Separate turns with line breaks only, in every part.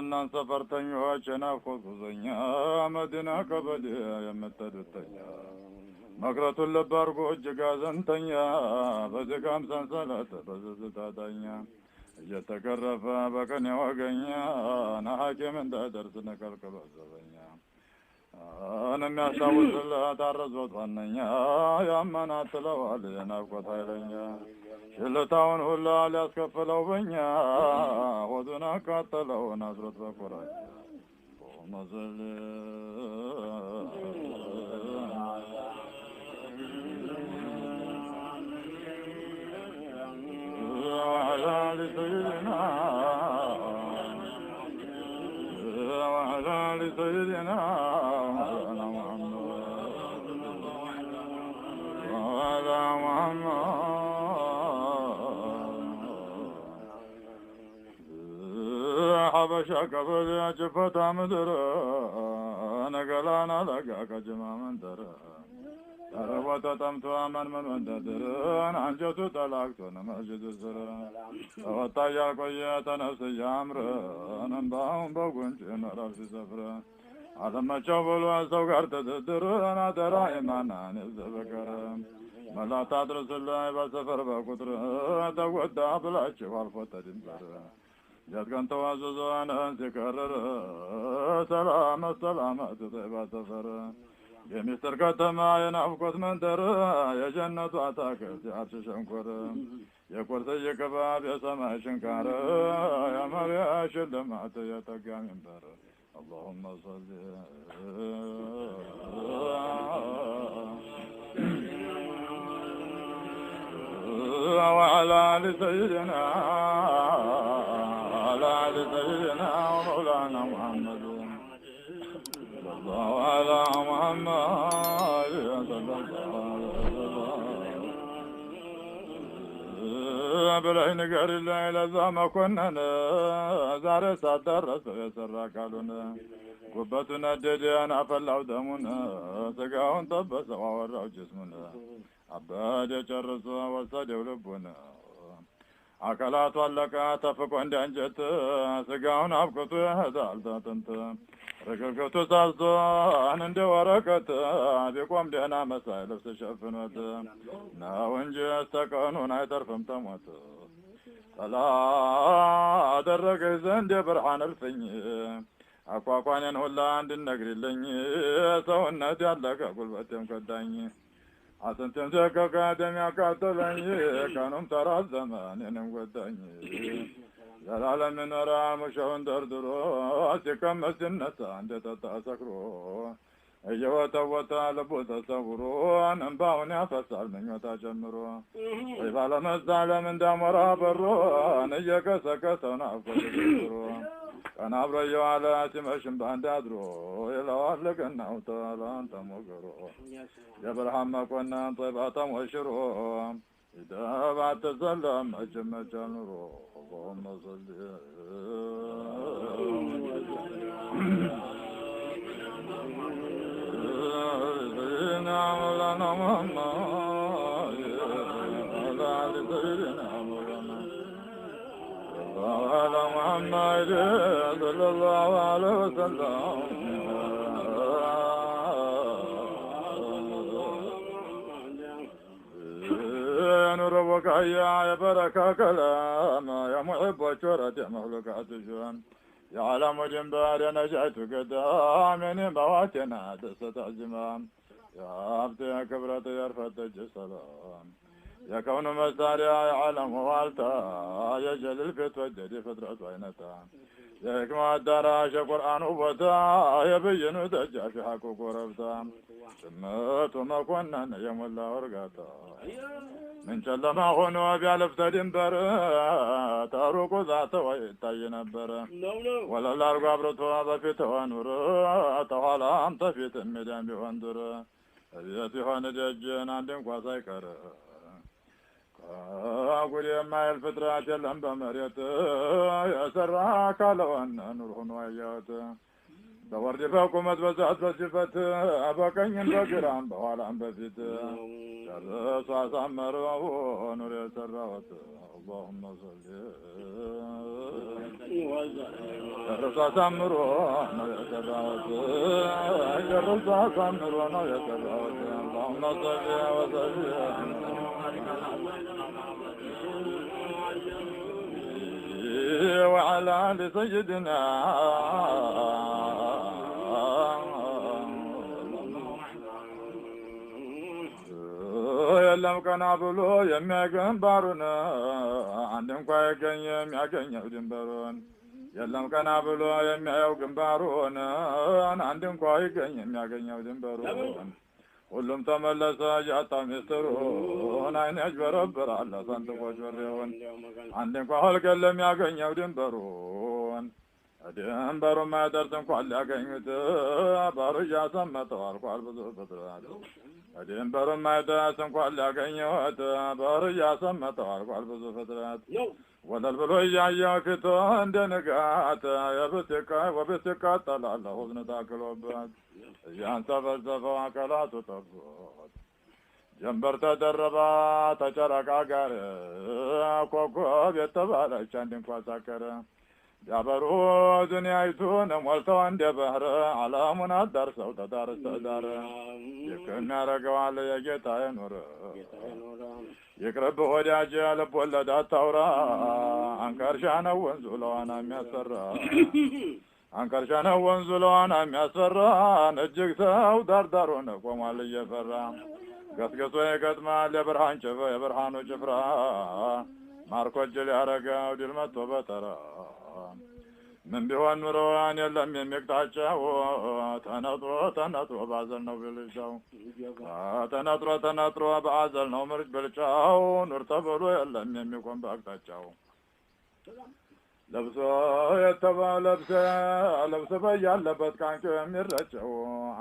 እናን ሰፈርተኞች የናፍቆት ጉዞኛ መዲና ከበድ የምትድተኛ መቅረቱን ልብ አድርጎ እጅግ አዘንተኛ በድካም ሰንሰለት በዝዝታተኛ እየተገረፈ በቀን የወገኛ ናሐኪም እንዳይደርስ ንቀልቅ በዘበኛ የሚያስታውስለት አረዞት ዋነኛ ያመናትለዋል የናፍቆት ኃይለኛ ሽልታውን ሁላ ሊያስከፍለው በኛ ሆዱን አቃጠለው ናዝሮት በቁራኛ መዘል وعلى لسيدنا مولانا محمد وعلى محمد حبشة قبل جفة مدر نقلانا لقاك جمع من در ተረቦተ ጠምቶ መንመን ወንደድርን አንጀቱ ጠላቅቶ ነመጅድ ስር ተወጣ እያልቆየ ተነፍስ እያምርን እንባውን በጉንጭ ምዕራፍ ሲሰፍር አለመቸው ብሎ ሰው ጋር ትድድርን አደራ የማናን የዘበቀር መላታ ድርስላይ በሰፈር በቁጥር ተጎዳ ብላችሁ አልፎተ ድንበር ጀትቀን ተዋዘዘን ሲከርር ሰላመት ሰላመት ጠይባ ሰፈር የሚስጥር ከተማ የናፍቆት መንደር የጀነቱ አታክልት የአርሽ ሸንኮር የቁርስ የክባብ የሰማይ ሽንካር የመሪያ ሽልማት የጠጋ ሚንበር اللهم صل وعلى آل سيدنا وعلى آل سيدنا ومولانا محمد وعلى محمد صلى الله عليه وسلم بلين قال الليل زما كنا زار سادرس يسرا قالونا قبتنا ددينا فلاو دمنا سقاون طبس وراو جسمنا عباد يجرس وصدوا لبنا አካላቱ አለቃ ተፍቆ እንዳንጀት ስጋውን አብቅቶ ያዛል ተንተ ረገገቱ ሳዞ እንደ ወረቀት ቢቆም ደህና መሳይ ልብስ ሸፍኖት ነው እንጂ እስተቀኑን አይተርፍም ተሞት ጠላ አደረገ ዘንድ የብርሃን እልፍኝ አቋቋኔን ሁላ እንድነግሪልኝ ሰውነት ያለቀ ጉልበቴም ከዳኝ አጥንቴን ዘቀቀ ደም ያቃጠለኝ ቀኑም ተራዘመ እኔንም ጎዳኝ ዘላለም ይኖራል ሙሾውን ደርድሮ ሲቀመጥ ሲነሳ እንደጠጣ ሰክሮ እየወተወተ ልቡ ተሰውሮ እንባውን ያፈሳል ምኞታ ጨምሮ ወይ ባለመሳለም እንዳሞራ በሮ እየቀሰቀሰው ናፍቆት ጀምሮ ቀን አብሮ እየዋለ ሲመሽም በአንድ አድሮ ይለዋል ቀናው ተላንተ ሞገሮ የብርሃን መኮንን ጦይባ ተሞሽሮ ይደባት ተሰለም መጀመቻ ኑሮ اللهم صل سيدنا مولانا محمد وعلى آل سيدنا مولانا وعلى محمد صلى الله عليه وسلم نور وقايا يا بركة كلام يا محب وشرة يا مخلوقات الجوان يا عالم جنبار يا نجعت قدامي مواتنا دست الزمام يا عبد يا كبرت يا رفت السلام يا كون مساريا يا عالم والتا يا جلل في توجدي فترة وينتا يا حكمة الدراج قرآن وبتا يا بين دجا في حقوق وربتا سمت وما كنا يا مولا ورقاتا من شلما هونو بيالف تدنبر تاروكو ذات ويتاي نبر ولا لارغو عبرتو بفيت ونور تحالا انت فيت الميدان بيواندر ابيتي هون ججن عندن قواساي كر أقول يا ما الفترة جلهم بمريت يا سراك لون نور هون ويات بورد فوقمت بسات بصفت بقين بقران بوالان بفيت شرس وسمر ونور يسروت اللهم صل شرس وسمر ونور يسروت شرس وسمر ونور يسروت اللهم صل وسلم وعلى آل سيدنا የለም ቀና ብሎ የሚያገንባሩን አንድ እንኳ ያገኘ የሚያገኘው ድንበሩን የለም ቀና ብሎ የሚያየው ግንባሩን አንድ እንኳ ይገኝ የሚያገኘው ድንበሩን ሁሉም ተመለሰ ያጣ ሚስጥሩን አይን ያጅበረብራል ሰንጥቆ ጆሬውን አንድ እንኳ ህልገል የሚያገኘው ድንበሩን ድንበሩን ማይደርስ እንኳን ሊያገኙት ባሩ እያሰመጠው አልኳል ብዙ ፍጥረት ድንበሩን ማይደርስ እንኳን ሊያገኘት ባሩ እያሰመጠው አልኳል ብዙ ፍጥረት ወለል ብሎ እያየው ፊቱ እንደ ንጋት ወብስ ይቃጠላል ሁዝን ታክሎበት እያንሰፈሰፈው አካላቱ ጠቦት ጀንበር ተደረባ ተጨረቃ ጋር ኮከብ የተባለች አንድ እንኳ ሳከረ ቢያበሩ ዱንያይቱን ሞልተው እንደ ባህር ዓለሙን አዳርሰው ተዳርስ ተዳር ይክን ያረገዋል የጌታዬ ኑር ይቅርብ ወዳጅ ልብ ወለድ አታውራ አንከርሻ ነው ወንዙ ለዋና የሚያሰራ አንከርሻ ነው ወንዙ ለዋና የሚያስፈራ እጅግ ሰው ዳርዳሩን ቆሟል እየፈራ ገስገሶ ይገጥማል የብርሃኑ ጭፍራ ማርኮ እጅ ሊያረገው ድል መጥቶ በተራ ምን ቢሆን ኑሮዋን የለም የሚቅጣቸው ተነጥሮ ባዘል ነው ብልጫው ተነጥሮ በአዘል ነው ምርጭ ብልጫው ኑር ተብሎ የለም የሚቆም በአቅጣጫው ለብሶ ለብሶ በያለበት ቃንጮ የሚረጨው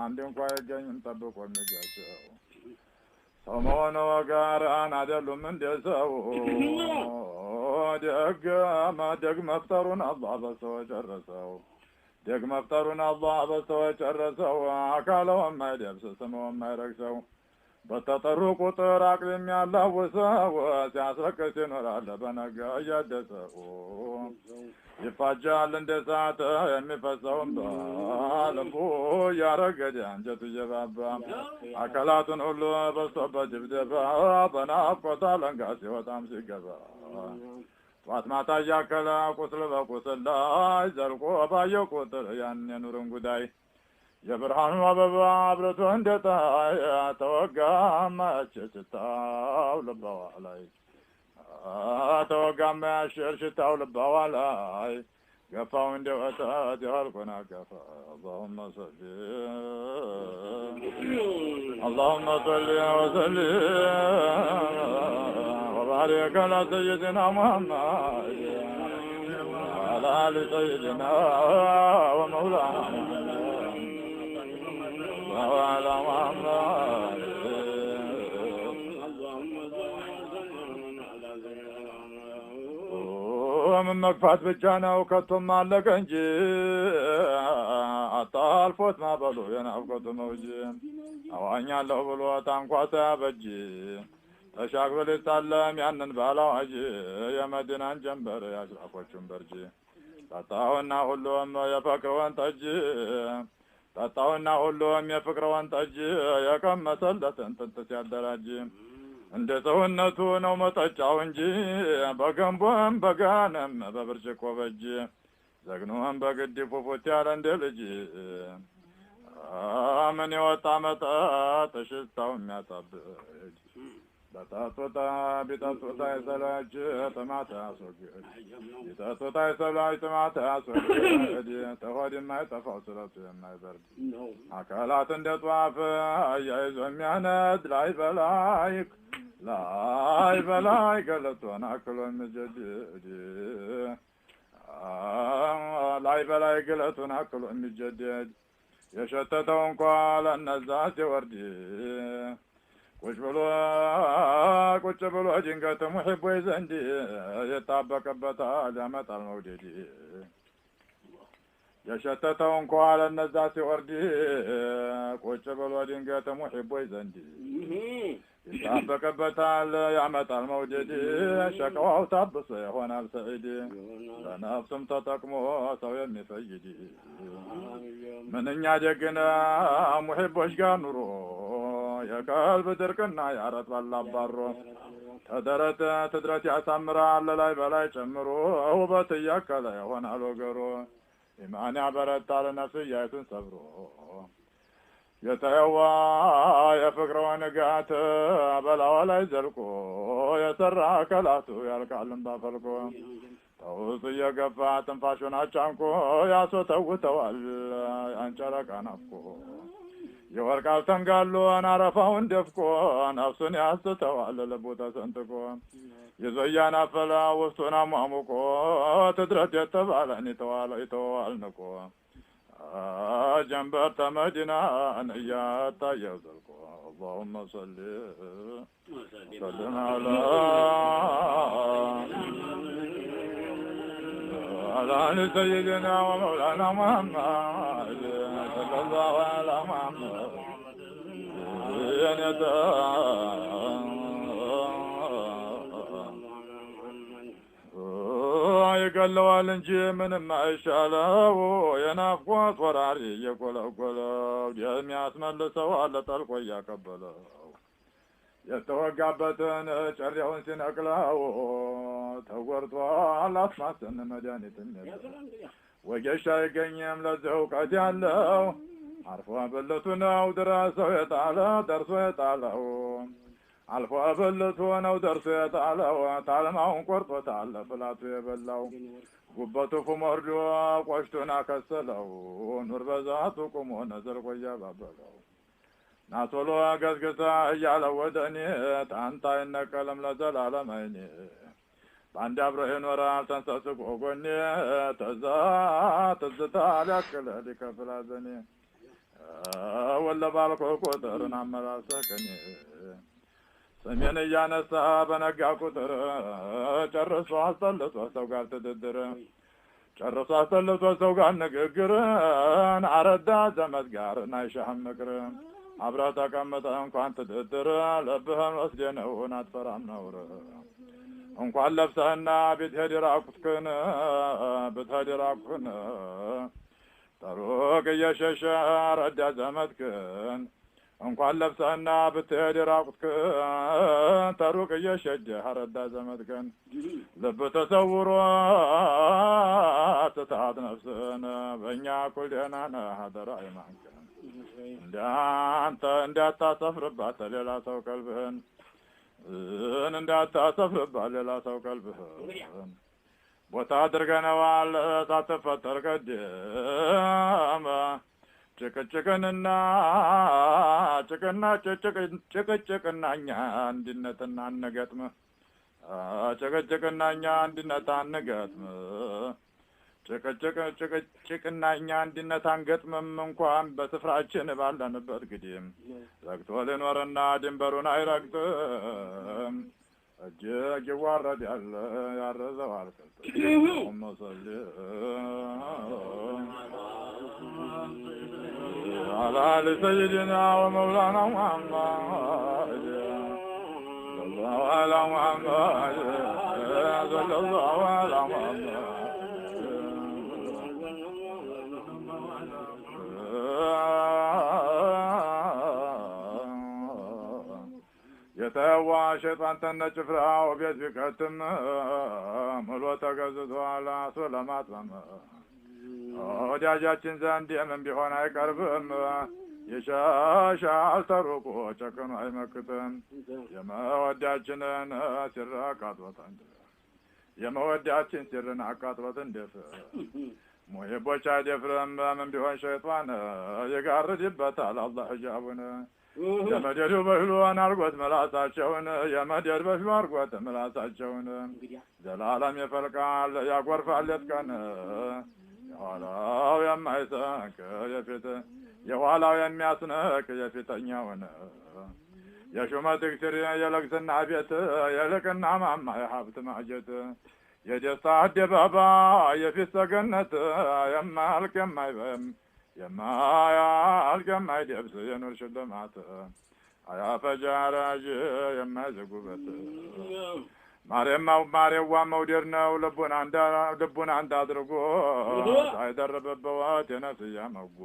አንድ እንኳ ይገኝም ጠብቆ የሚጋቸው ሰው መሆኑ ጋራን አይደሉም እንደ ሰው ደግ መፍጠሩን አላህ በሰው ጨረሰው ደግ መፍጠሩን አላህ በሰው ጨረሰው አካለው የማይደብስ ስመው የማይረክሰው በተጠሩ ቁጥር አቅል የሚያላውሰው ሲያስረክስ ይኖራል በነጋ እያደሰው ይፋጃል እንደ እሳት የሚፈሰውን በልቡ እያረገደ አንጀቱ እየባባ አካላቱን ሁሉ በዝቶበት ድብደባ በናፍቆት አለንጋ ሲወጣም ሲገባ ጧት ማታ እያከለ ቁስል በቁስል ላይ ዘልቆ ባየው ቁጥር ያን የኑርን ጉዳይ የብርሃኑ አበባ አብረቶ እንደ ፀሐይ ተወጋ መቼ ሽታው ልባዋ ላይ ተወጋ መያሽር ሽታው ልባዋ ላይ ገፋው እንደ ወተት ያልኩን አገፋ اللهم صل وسلم وبارك على سيدنا محمد وعلى آل سيدنا ومولانا وعلى محمد ومن مكفات بجانا وكتم على كنجي አጣልፎት ማበሉ የናፍቆቱ መውጅ አዋኛለሁ ብሎ ታንኳታ በጅ ተሻግሮ ሊሳለም ያንን ባላዋጅ የመዲናን ጀንበር የአሽራፎቹን በርጅ ጠጣሁና ሁሉም የፍቅርወን ጠጅ ጠጣሁና ሁሉም የፍቅርወን ጠጅ የቀመሰለትን ጥንት ሲያደራጅ እንደ ሰውነቱ ነው መጠጫው እንጂ በገንቦም በጋንም በብርጭቆ በጅ ዘግኖም በግድ ፉፉት ያለ እንደ ልጅ ምን የወጣ መጠጥ ሽታው የሚያጣብቅ በጠጡታ ቢጠጡታ የሰላች ጥማት ያስወግድ ቢጠጡታ የሰላች ጥማት ያስወግድ ተሆድ የማይጠፋው ስለቱ የማይበርድ አካላት እንደ ጧፍ አያይዞ የሚያነድ ላይ በላይ ገለቶን አክሎ የሚጀድድ ላይ በላይ ግለቱን አክሎ የሚጀደድ የሸተተው እንኳ ለነዛ ሲወርድ ቁጭ ብሎ ድንገት ሙሒቦይ ዘንድ የጣበቀበታል ያመጣል መውደድ የሸተተው እንኳን ለነዛ ሲወርድ ቁጭ ብሎ ድንገት ሙሒቦች ዘንድ ይጣበቅበታል ያመጣል መውደድ ሸቀዋው ታብሶ ይሆናል ሰዒድ ለነፍሱም ተጠቅሞ ሰው የሚፈይድ ምንኛ ደግነ ሙሒቦች ጋር ኑሮ የቀልብ ድርቅና ያረጥባል አባሮ ተደረት ትድረት ያሳምራል ላይ በላይ ጨምሮ ውበት እያከለ ይሆናል ወገሮ ኢማን ያበረታል ነፍስያቱን ሰብሮ የተየዋ የፍቅረው ንጋት በላዋ ላይ ዘልቆ የሰራ አካላቱ ያልቃልን ባፈልቆ ተውስ እየገፋ ትንፋሹን አጫንቆ ያስወተውተዋል አንጨረቃ ናፍቆ የወርቃል ተንጋሎን አረፋውን ደፍቆ ነፍሱን ያስተዋል ልቡ ተሰንጥቆ ይዞ እያናፈለ ውስጡን አሟሙቆ ትድረት የተባለን ይተዋል ንቆ ጀንበር ተመዲናን እያታየው ዘልቆ اللهم صل وسلم على سيدنا ومولانا محمد صلى الله على محمد ይገለዋል እንጂ ምንም አይሻለው የናፍቆት ወራሪ እየቆለቆለው የሚያስመልሰው አለ ጠልቆ እያቀበለው የተወጋበትን ጨሪያውን ሲነቅለው ተጎርቷል አስማስን መድኃኒትም የለው ወጌሻ አይገኝም ለዚህ እውቀት ያለው አርፎ ብልቱ ነው ድረሰው የጣለው ደርሶ የጣለው አልፎ ብልቱ ነው ደርሶ የጣለው ታልማውን ቆርጦታል ፍላቱ የበላው ጉበቱ ፉም ወርዶ ቆሽቱን አከሰለው ኑር በዛቱ ቁሞ ነዘልቆ እያባበለው ናቶሎ ገዝግዛ እያለው ወደ እኔ ታንታ አይነቀልም ለዘላለም አይኔ በአንድ አብሮ ይኖራል ተንሰስቆ ጎኔ ትዝታ ሊያክል ሊከፍል አዘኔ ወለባልኮ ቁጥርን አመላሰቅኔ ስሜን እያነሳ በነጋ ቁጥር ጨርሶ አስጠልቶ ሰው ጋር ትድድር ጨርሶ አስጠልቶ ሰው ጋር ንግግርን አረዳ ዘመድ ጋር ናይሻህም ምክር አብረህ ተቀምጠ እንኳን ትድድር ልብህን ወስደህ ነውን አትፈራም ነውር እንኳን ለብሰህና ብትሄድ ራቁትክን ተሩቅ እየሸሸ ረዳ ዘመድክን እንኳን ለብሰህና ብትሄድ ራቁትክን ተሩቅ እየሸሸህ ረዳ ዘመድክን ልብ ተሰውሮ ትታት ነፍስን በእኛ እኩል ደህና ነህ አደራ አይማንክን እንዳንተ እንዳታሰፍርባት ሌላ ሰው ቀልብህን እንዳታሰፍርባት ሌላ ሰው ቀልብህን ቦታ አድርገነዋል ሳትፈጠር ቀደም ጭቅጭቅና እኛ አንድነትና አንገጥም ጭቅጭቅና እኛ አንድነት አንገጥም ጭቅጭቅና እኛ አንድነት አንገጥምም እንኳን በስፍራችን ባለንበት ግዲም ረግቶ ሊኖርና ድንበሩን አይረግጥም እጅግ ይዋረድ ያረዘው አልከልም መሰል على سيدنا ومولانا محمد صلى الله على محمد صلى الله على محمد يتهوى شيطان تنجفرها وبيت بكتم ملو تقزد على سلامات ወዳጃችን ዘንድ የምን ቢሆን አይቀርብም ይሻሻል ተሩቁ ጨክኖ አይመክትም የመወዳችንን ሲር አቃጥሎት የመወዳችን ሲርን አቃጥሎት እንደፍ ሙሂቦች አይደፍርም ምን ቢሆን ሸይጣን ይጋርድበታል አላህ ሂጃቡን የመደዱ በህሉን አርጎት ምላሳቸውን የመደድ በፊ አርጎት ምላሳቸውን ዘላለም ይፈልቃል ያጎርፋል የትቀን የኋላው የማይሰንቅ የኋላው የሚያስነቅ የፊተኛውን የሹመት እግስር የለግስና ቤት የልቅና ማማ የሀብት ማጀት የደስታ አደባባይ የፊት ሰገነት የማያልቅ የማይደብስ የኑር ሽልማት አያፈጅ አራጅ የማይዘጉበት ማርያዋ መውደድ ነው ልቡን አንድ አድርጎ ሳይደርብበት የነፍስያ መጎ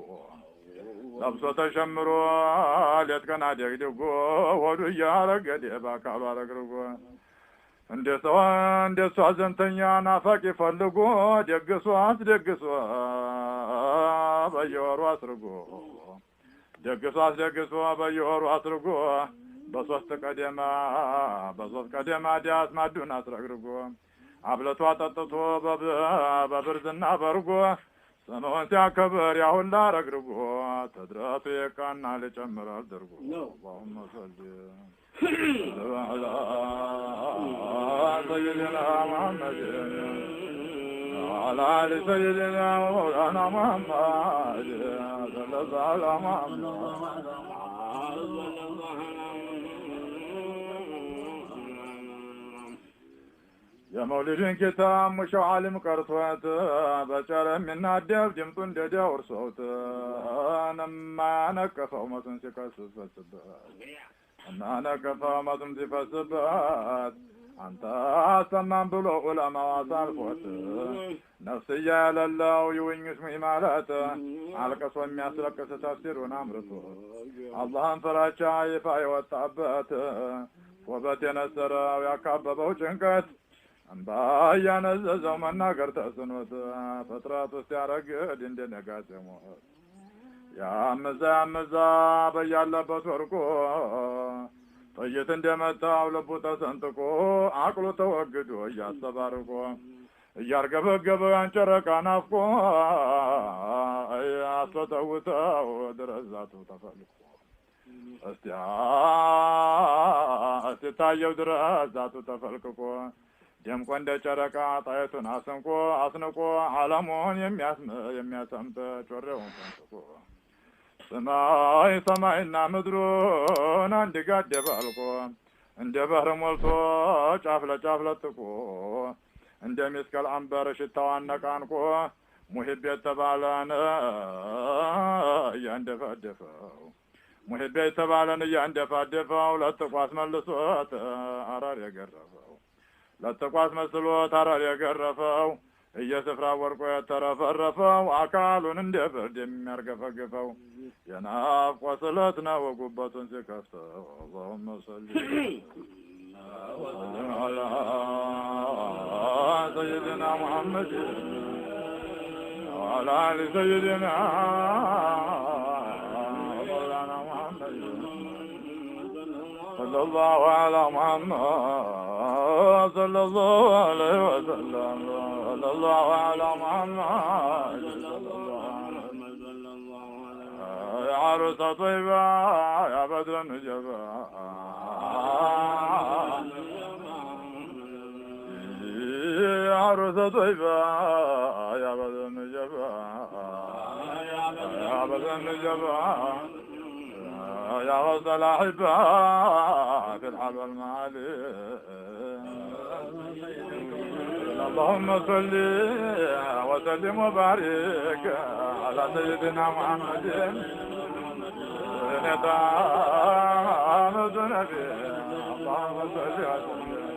ለብሶ ተሸምሮ ሌት ቀን አደግድጎ ሆዱ እያረገደ በአካሉ አረግርጎ እንደሷ ዘንተኛ ናፋቂ ፈልጎ ደግሶ አስደግሶ በየወሩ አስርጎ ደግሶ አስደግሶ በየወሩ አስርጎ በሶስት ቀደማ ዲያስ ማዱን አስረግርጎ አብለቷ ጠጥቶ በብርዝና በርጎ ስምዖን ሲያከብር ያሁላ ረግርጎ ተድረቱ የቃና ሊጨምራል ድርጎ اللهم صل على سيدنا محمد وعلى آل سيدنا مولانا محمد صلى الله على محمد የመውሊድን ኪታብ ሙሻው ዓለም ቀርቶት በጨረ የሚናደፍ ድምፁ እንደ ዳውር ሰውት እናነቀፈው መቱን ሲፈስበት እናነቀፈው መቱን ሲፈስበት አንተ አሰማን ብሎ ዑለማው አሳልፎት ነፍስያ የሌለው ይውኝሽ ማለት አልቅሶ የሚያስለቅስ ተፍሲሩን አምርቶ አላህን ፍራቻ ይፋ የወጣበት ውበት የነሰረው ያካበበው ጭንቀት እንባ እያነዘዘው መናገር ተስኖት ፍጥረት ውስጥ ያረግድ እንደ ነጋሴ ሞት ያመዛ በያለበት ወርቆ ጥይት እንደመታው ልቡ ተሰንጥቆ አቅሉ ተወግዶ እያሰባርቆ እያርገበገበ አንጨረቃ ናፍቆ አስወተውተው ድረዛቱ ተፈልቆ እስቲ ታየው ድረዛቱ ተፈልቅቆ ደምቆ እንደ ጨረቃ ጣይቱን አስንቆ ዓለሙን የሚያሰምጥ ጮሬውን ሰንጥቆ ሰማይና ምድሩን አንድ ጋር ደባልቆ እንደ ባህር ሞልቶ ጫፍ ለጫፍ ለጥቆ እንደ ሚስከል አንበር ሽታው አነቃንቆ ሙሂብ የተባለን እያንደፋደፈው ለጥቆ አስመልሶት አራር የገረፈው ለጥቆ አስመስሎት አራር የገረፈው እየስፍራ ወርቆ የተረፈረፈው አካሉን እንደ ብርድ የሚያርገፈግፈው የናፍቆ ስለት ነው ጉበቱን ሲከፍተው اللهم صل على سيدنا محمد وعلى آل سيدنا مولانا محمد صلى الله على محمد صلى الله عليه وسلم صلى الله على محمد صلى الله عليه وسلم يا عروس طيبة يا بدر النجبة يا عروس طيبة يا بدر النجبة يا بدر النجبة يا وسط الأحبة في الحب المعالي اللهم صل وسلم وبارك على سيدنا محمد نظام النبي اللهم صل وسلم